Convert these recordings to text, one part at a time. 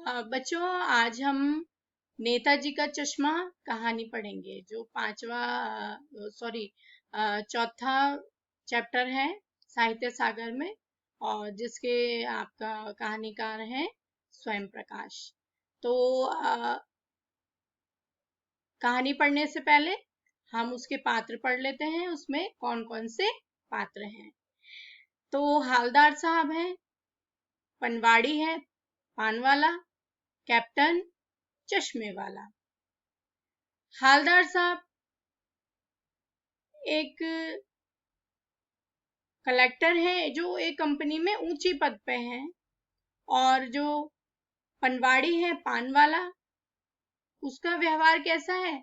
बच्चों, आज हम नेताजी का चश्मा कहानी पढ़ेंगे, जो चौथा चैप्टर है साहित्य सागर में, और जिसके आपका कहानीकार है स्वयं प्रकाश। तो कहानी पढ़ने से पहले हम उसके पात्र पढ़ लेते हैं, उसमें कौन कौन से पात्र हैं। तो हालदार साहब हैं, पनवाड़ी है पानवाला, कैप्टन चश्मे वाला। हालदार साहब एक कलेक्टर हैं जो एक कंपनी में ऊंची पद पे हैं, और जो पनवाड़ी है पान वाला, उसका व्यवहार कैसा है?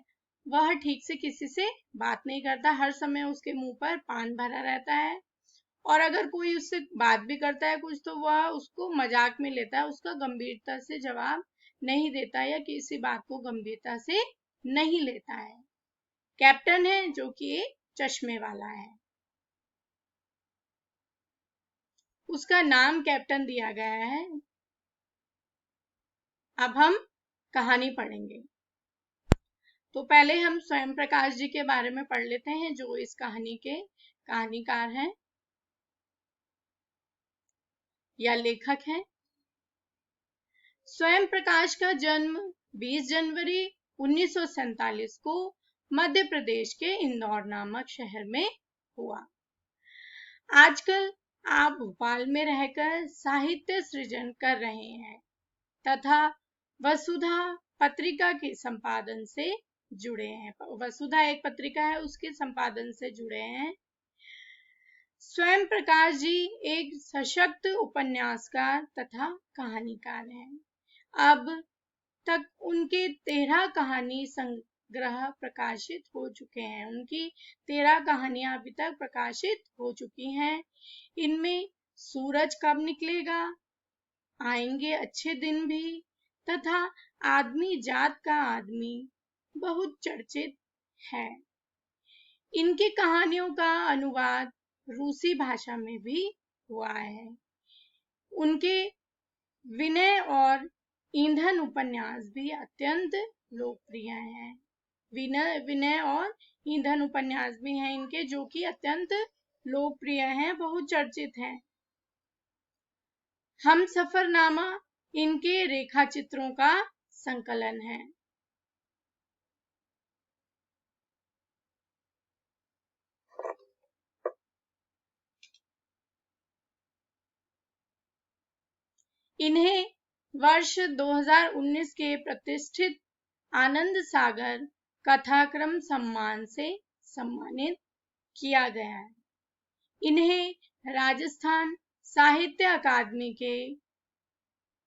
वह ठीक से किसी से बात नहीं करता, हर समय उसके मुंह पर पान भरा रहता है, और अगर कोई उससे बात भी करता है कुछ, तो वह उसको मजाक में लेता है, उसका गंभीरता से जवाब नहीं देता या किसी बात को गंभीरता से नहीं लेता है। कैप्टन है जो कि एक चश्मे वाला है, उसका नाम कैप्टन दिया गया है। अब हम कहानी पढ़ेंगे। तो पहले हम स्वयं प्रकाश जी के बारे में पढ़ लेते हैं, जो इस कहानी के कहानीकार हैं या लेखक हैं। स्वयं प्रकाश का जन्म 20 जनवरी 1947 को मध्य प्रदेश के इंदौर नामक शहर में हुआ। आजकल आप भोपाल में रहकर साहित्य सृजन कर रहे हैं तथा वसुधा पत्रिका के संपादन से जुड़े हैं। वसुधा एक पत्रिका है, उसके संपादन से जुड़े हैं। स्वयं प्रकाश जी एक सशक्त उपन्यासकार तथा कहानीकार हैं। अब तक उनके 13 कहानी संग्रह प्रकाशित हो चुके हैं। उनकी 13 कहानियां अभी तक प्रकाशित हो चुकी हैं। इनमें सूरज कब निकलेगा, आएंगे अच्छे दिन भी तथा आदमी जात का आदमी बहुत चर्चित है। इनकी कहानियों का अनुवाद रूसी भाषा में भी हुआ है। उनके विनय और ईंधन उपन्यास भी अत्यंत लोकप्रिय हैं। विनय और ईंधन उपन्यास भी हैं इनके, जो कि अत्यंत लोकप्रिय हैं, बहुत चर्चित हैं। हम सफरनामा इनके रेखा चित्रों का संकलन है। इन्हें वर्ष 2019 के प्रतिष्ठित आनंद सागर कथाक्रम सम्मान से सम्मानित किया गया है। इन्हें राजस्थान साहित्य अकादमी के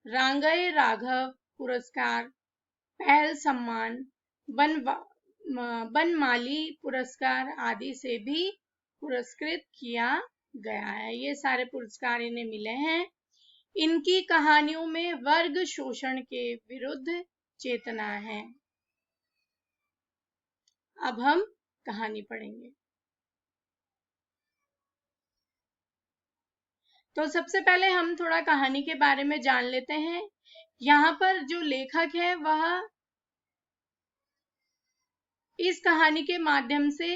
रांगय राघव पुरस्कार, पहल सम्मान, बनमाली पुरस्कार आदि से भी पुरस्कृत किया गया है। ये सारे पुरस्कार इन्हें मिले हैं। इनकी कहानियों में वर्ग शोषण के विरुद्ध चेतना है। अब हम कहानी पढ़ेंगे। तो सबसे पहले हम थोड़ा कहानी के बारे में जान लेते हैं। यहाँ पर जो लेखक है वह इस कहानी के माध्यम से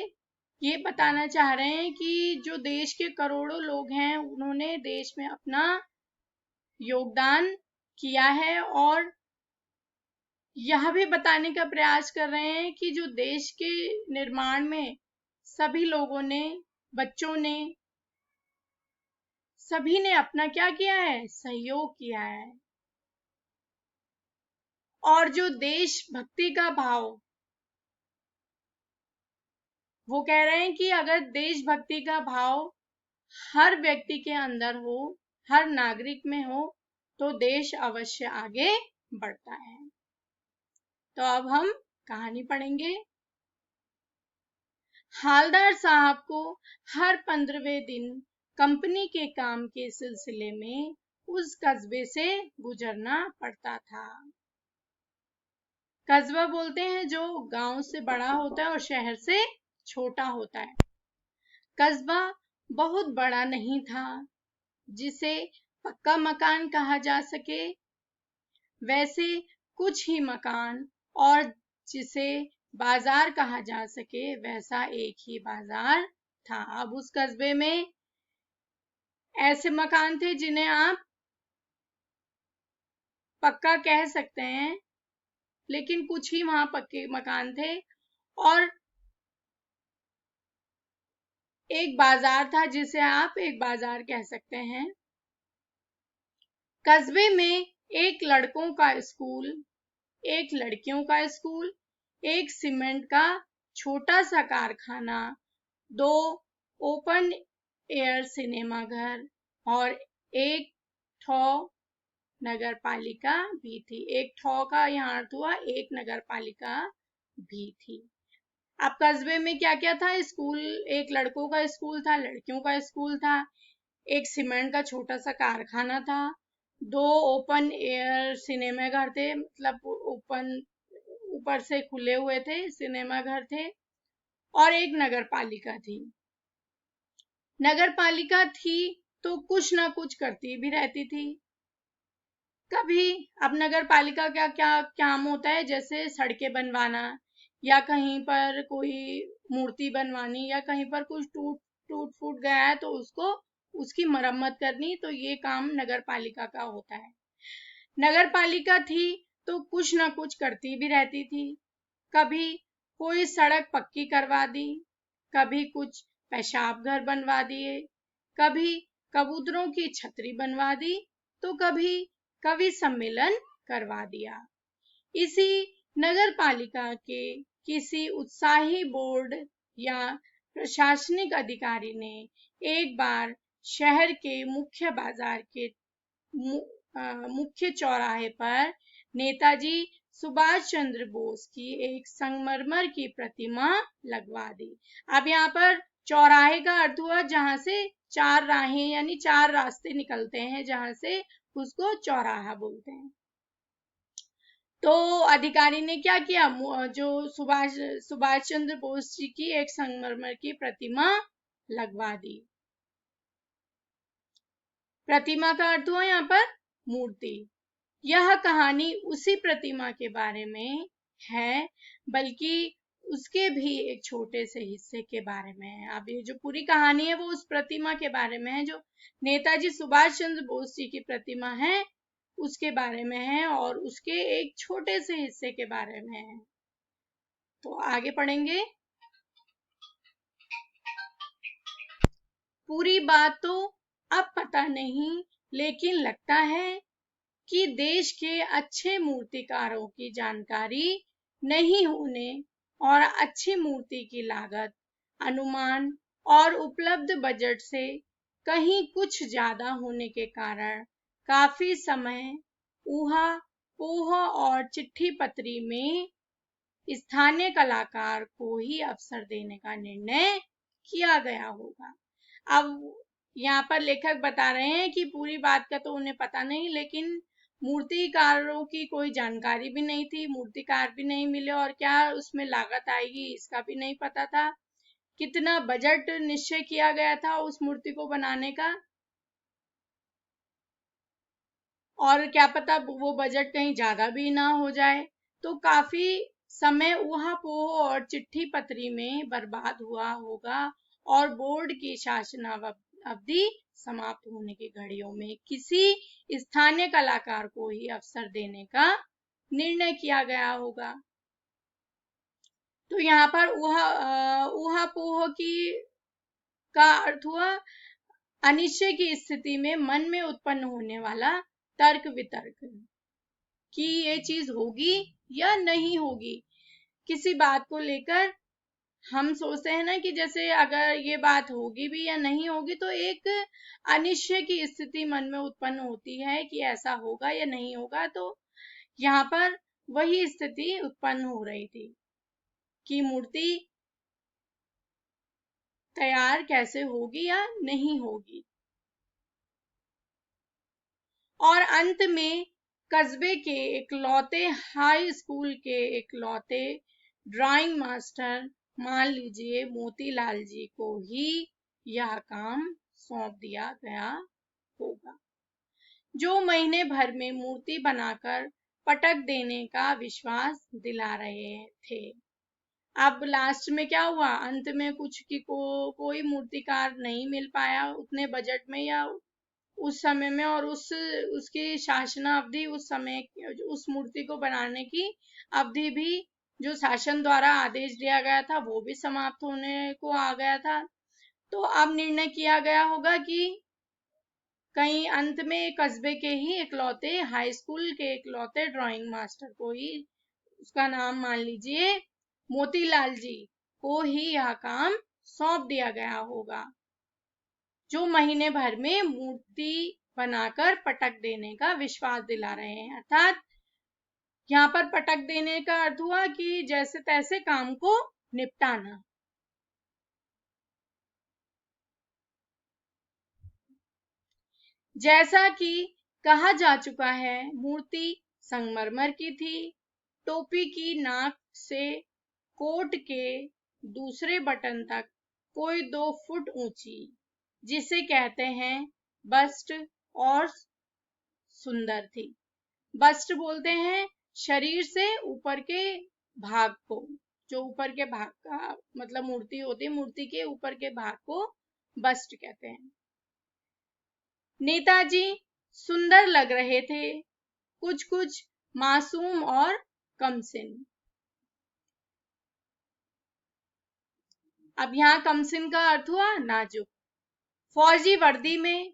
ये बताना चाह रहे हैं कि जो देश के करोड़ों लोग हैं, उन्होंने देश में अपना योगदान किया है, और यह भी बताने का प्रयास कर रहे हैं कि जो देश के निर्माण में सभी लोगों ने, बच्चों ने, सभी ने अपना क्या किया है? सहयोग किया है। और जो देशभक्ति का भाव, वो कह रहे हैं कि अगर देशभक्ति का भाव हर व्यक्ति के अंदर हो, हर नागरिक में हो, तो देश अवश्य आगे बढ़ता है। तो अब हम कहानी पढ़ेंगे। हालदार साहब को हर 15वें दिन कंपनी के काम के सिलसिले में उस कस्बे से गुजरना पड़ता था। कस्बा बोलते हैं जो गांव से बड़ा होता है और शहर से छोटा होता है। कस्बा बहुत बड़ा नहीं था जिसे पक्का मकान कहा जा सके, वैसे कुछ ही मकान और जिसे बाजार कहा जा सके वैसा एक ही बाजार था। अब उस कस्बे में ऐसे मकान थे जिन्हें आप पक्का कह सकते हैं, लेकिन कुछ ही वहां पक्के मकान थे, और एक बाजार था जिसे आप एक बाजार कह सकते हैं। कस्बे में एक लड़कों का स्कूल, एक लड़कियों का स्कूल, एक सीमेंट का छोटा सा कारखाना, 2 ओपन एयर सिनेमा घर और एक ठो नगर पालिका भी थी। एक ठो का यहाँ अर्थ हुआ एक नगर पालिका भी थी। अब कस्बे में क्या क्या था? स्कूल, एक लड़कों का स्कूल था, लड़कियों का स्कूल था, एक सीमेंट का छोटा सा कारखाना था, 2 ओपन एयर सिनेमा घर थे, मतलब ओपन ऊपर से खुले हुए थे सिनेमा घर थे, और एक नगर पालिका थी। नगर पालिका थी तो कुछ ना कुछ करती भी रहती थी। कभी अब नगर पालिका का क्या काम होता है, जैसे सड़कें बनवाना, या कहीं पर कोई मूर्ति बनवानी, या कहीं पर कुछ टूट फूट गया है तो उसको उसकी मरम्मत करनी, तो ये काम नगर पालिका का होता है। नगर पालिका थी तो कुछ ना कुछ करती भी रहती थी। कभी कोई सड़क पक्की करवा दी, कभी कुछ पेशाब घर बनवा दिए, कभी कबूतरों की छतरी बनवा दी, तो कभी कवि सम्मेलन करवा दिया। इसी नगर पालिका के किसी उत्साही बोर्ड या प्रशासनिक अधिकारी ने एक बार शहर के मुख्य बाजार के मुख्य चौराहे पर नेताजी सुभाष चंद्र बोस की एक संगमरमर की प्रतिमा लगवा दी। अब यहाँ पर चौराहे का अर्थ हुआ जहां से 4 राहें यानी 4 रास्ते निकलते हैं, जहां से उसको चौराहा बोलते हैं। तो अधिकारी ने क्या किया, जो सुभाष चंद्र बोस जी की एक संगमरमर की प्रतिमा लगवा दी। प्रतिमा का अर्थ हुआ यहाँ पर मूर्ति। यह कहानी उसी प्रतिमा के बारे में है, बल्कि उसके भी एक छोटे से हिस्से के बारे में है। अब ये जो पूरी कहानी है वो उस प्रतिमा के बारे में है, जो नेताजी सुभाष चंद्र बोस जी की प्रतिमा है उसके बारे में है, और उसके एक छोटे से हिस्से के बारे में है। तो आगे पढ़ेंगे। पूरी बात तो अब पता नहीं, लेकिन लगता है कि देश के अच्छे मूर्तिकारों की जानकारी नहीं होने और अच्छी मूर्ति की लागत, अनुमान और उपलब्ध बजट से कहीं कुछ ज्यादा होने के कारण काफी समय ऊहा पोह और चिट्ठी पत्री में स्थानीय कलाकार को ही अवसर देने का निर्णय किया गया होगा। अब यहाँ पर लेखक बता रहे हैं कि पूरी बात का तो उन्हें पता नहीं, लेकिन मूर्तिकारों की कोई जानकारी भी नहीं थी, मूर्तिकार भी नहीं मिले, और क्या उसमें लागत आएगी इसका भी नहीं पता था। कितना बजट निश्चय किया गया था उस मूर्ति को बनाने का, और क्या पता वो बजट कहीं ज्यादा भी ना हो जाए। तो काफी समय ऊहापोह और चिट्ठी पत्री में बर्बाद हुआ होगा, और बोर्ड की शासनावधि समाप्त होने की घड़ियों में किसी स्थानीय कलाकार को ही अवसर देने का निर्णय किया गया होगा। तो यहाँ पर ऊहापोह की का अर्थ हुआ अनिश्चय की स्थिति में मन में उत्पन्न होने वाला तर्क वितर्क, कि ये चीज होगी या नहीं होगी। किसी बात को लेकर हम सोचते हैं ना कि जैसे अगर ये बात होगी भी या नहीं होगी, तो एक अनिश्चय की स्थिति मन में उत्पन्न होती है कि ऐसा होगा या नहीं होगा। तो यहाँ पर वही स्थिति उत्पन्न हो रही थी कि मूर्ति तैयार कैसे होगी या नहीं होगी। और अंत में कस्बे के इकलौते हाई स्कूल के इकलौते ड्राइंग मास्टर, मान लीजिए मोतीलाल जी को ही यह काम सौंप दिया गया होगा, जो महीने भर में मूर्ति बनाकर पटक देने का विश्वास दिला रहे थे। अब लास्ट में क्या हुआ, अंत में कुछ की कोई मूर्तिकार नहीं मिल पाया उतने बजट में या उस समय में, और उसकी शासनावधि, उस समय उस मूर्ति को बनाने की अवधि भी जो शासन द्वारा आदेश दिया गया था वो भी समाप्त होने को आ गया था। तो अब निर्णय किया गया होगा कि कहीं अंत में कस्बे के ही इकलौते हाई स्कूल के इकलौते ड्राइंग मास्टर को ही, उसका नाम मान लीजिए मोतीलाल जी को ही यह काम सौंप दिया गया होगा, जो महीने भर में मूर्ति बनाकर पटक देने का विश्वास दिला रहे हैं। अर्थात यहाँ पर पटक देने का अर्थ हुआ कि जैसे तैसे काम को निपटाना। जैसा कि कहा जा चुका है, मूर्ति संगमरमर की थी। टोपी की नाक से कोट के दूसरे बटन तक कोई 2 फुट ऊंची, जिसे कहते हैं बस्ट, और सुंदर थी। बस्ट बोलते हैं शरीर से ऊपर के भाग को, जो ऊपर के भाग का मतलब मूर्ति होती है, मूर्ति के ऊपर के भाग को बस्ट कहते हैं। नेताजी सुंदर लग रहे थे, कुछ कुछ मासूम और कमसिन। अब यहाँ कमसिन का अर्थ हुआ नाजुक। फौजी वर्दी में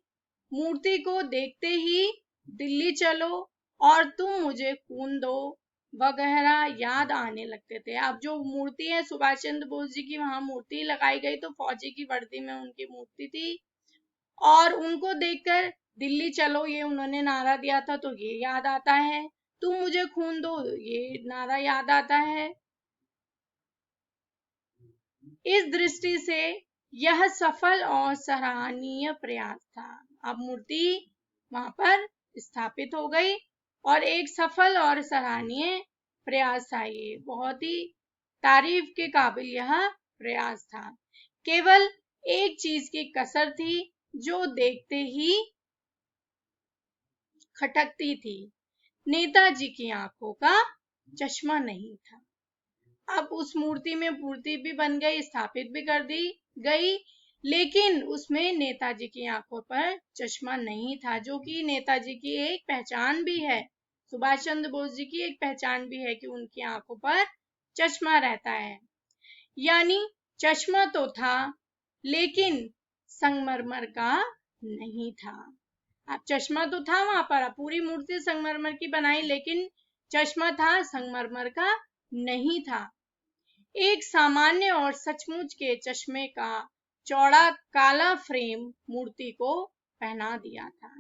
मूर्ति को देखते ही दिल्ली चलो और तुम मुझे खून दो वगैरह याद आने लगते थे। अब जो मूर्ति है सुभाष चंद्र बोस जी की, वहां मूर्ति लगाई गई तो फौजी की वर्दी में उनकी मूर्ति थी, और उनको देखकर दिल्ली चलो ये उन्होंने नारा दिया था तो ये याद आता है, तुम मुझे खून दो ये नारा याद आता है। इस दृष्टि से यह सफल और सराहनीय प्रयास था। अब मूर्ति वहां पर स्थापित हो गई और एक सफल और सराहनीय प्रयास था, ये बहुत ही तारीफ के काबिल यह प्रयास था। केवल एक चीज की कसर थी जो देखते ही खटकती थी, नेताजी की आंखों का चश्मा नहीं था। अब उस मूर्ति में मूर्ति भी बन गई, स्थापित भी कर दी गई, लेकिन उसमें नेताजी की आंखों पर चश्मा नहीं था, जो कि नेताजी की एक पहचान भी है। सुभाष चंद्र बोस जी की एक पहचान भी है कि उनकी आंखों पर चश्मा रहता है। यानी चश्मा तो था लेकिन संगमरमर का नहीं था। अब चश्मा तो था वहां पर, पूरी मूर्ति संगमरमर की बनाई, लेकिन चश्मा था संगमरमर का नहीं था। एक सामान्य और सचमुच के चश्मे का चौड़ा काला फ्रेम मूर्ति को पहना दिया था।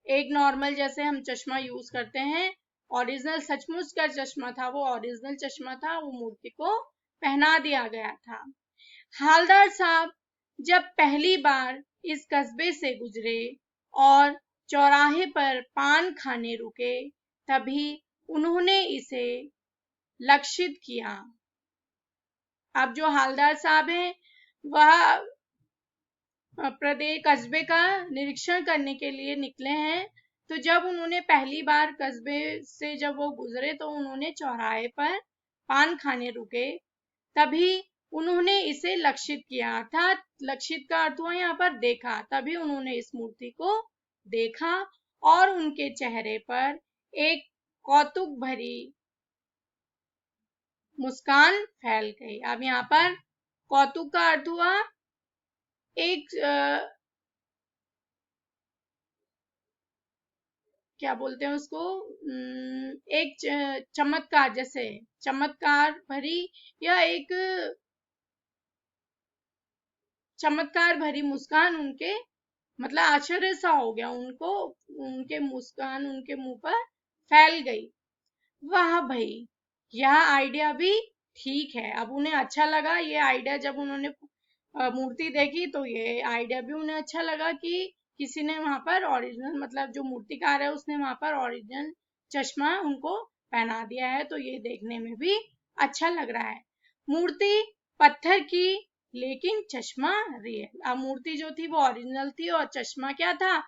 एक नॉर्मल जैसे हम चश्मा यूज करते हैं, ओरिजिनल सचमुच का चश्मा था, वो ओरिजिनल चश्मा था, वो मूर्ति को पहना दिया गया था। हालदार साहब जब पहली बार इस कस्बे से गुजरे और चौराहे पर पान खाने रुके, तभी उन्होंने इसे लक्षित किया। अब जो हालदार साहब हैं वह प्रदेश कस्बे का निरीक्षण करने के लिए निकले हैं, तो जब उन्होंने पहली बार कस्बे से जब वो गुजरे तो उन्होंने चौराहे पर पान खाने रुके, तभी उन्होंने इसे लक्षित किया। अर्थात लक्षित का अर्थ हुआ यहाँ पर देखा, तभी उन्होंने इस मूर्ति को देखा और उनके चेहरे पर एक कौतुक भरी मुस्कान फैल गई। अब यहाँ पर कौतुक का अर्थ हुआ एक क्या बोलते हैं उसको, एक चमत्कार, जैसे चमत्कार भरी या एक चमत्कार भरी मुस्कान उनके मतलब आश्चर्य सा हो गया उनको, उनके मुस्कान उनके मुंह पर फैल गई। वाह भाई, यह आइडिया भी ठीक है। अब उन्हें अच्छा लगा ये आइडिया, जब उन्होंने मूर्ति देखी तो ये आइडिया भी उन्हें अच्छा लगा कि किसी ने वहां पर ओरिजिनल मतलब जो मूर्तिकार है उसने वहां पर ओरिजिनल चश्मा उनको पहना दिया है, तो ये देखने में भी अच्छा लग रहा है। मूर्ति पत्थर की लेकिन चश्मा रियल। अब मूर्ति जो थी वो ओरिजिनल थी और चश्मा क्या था,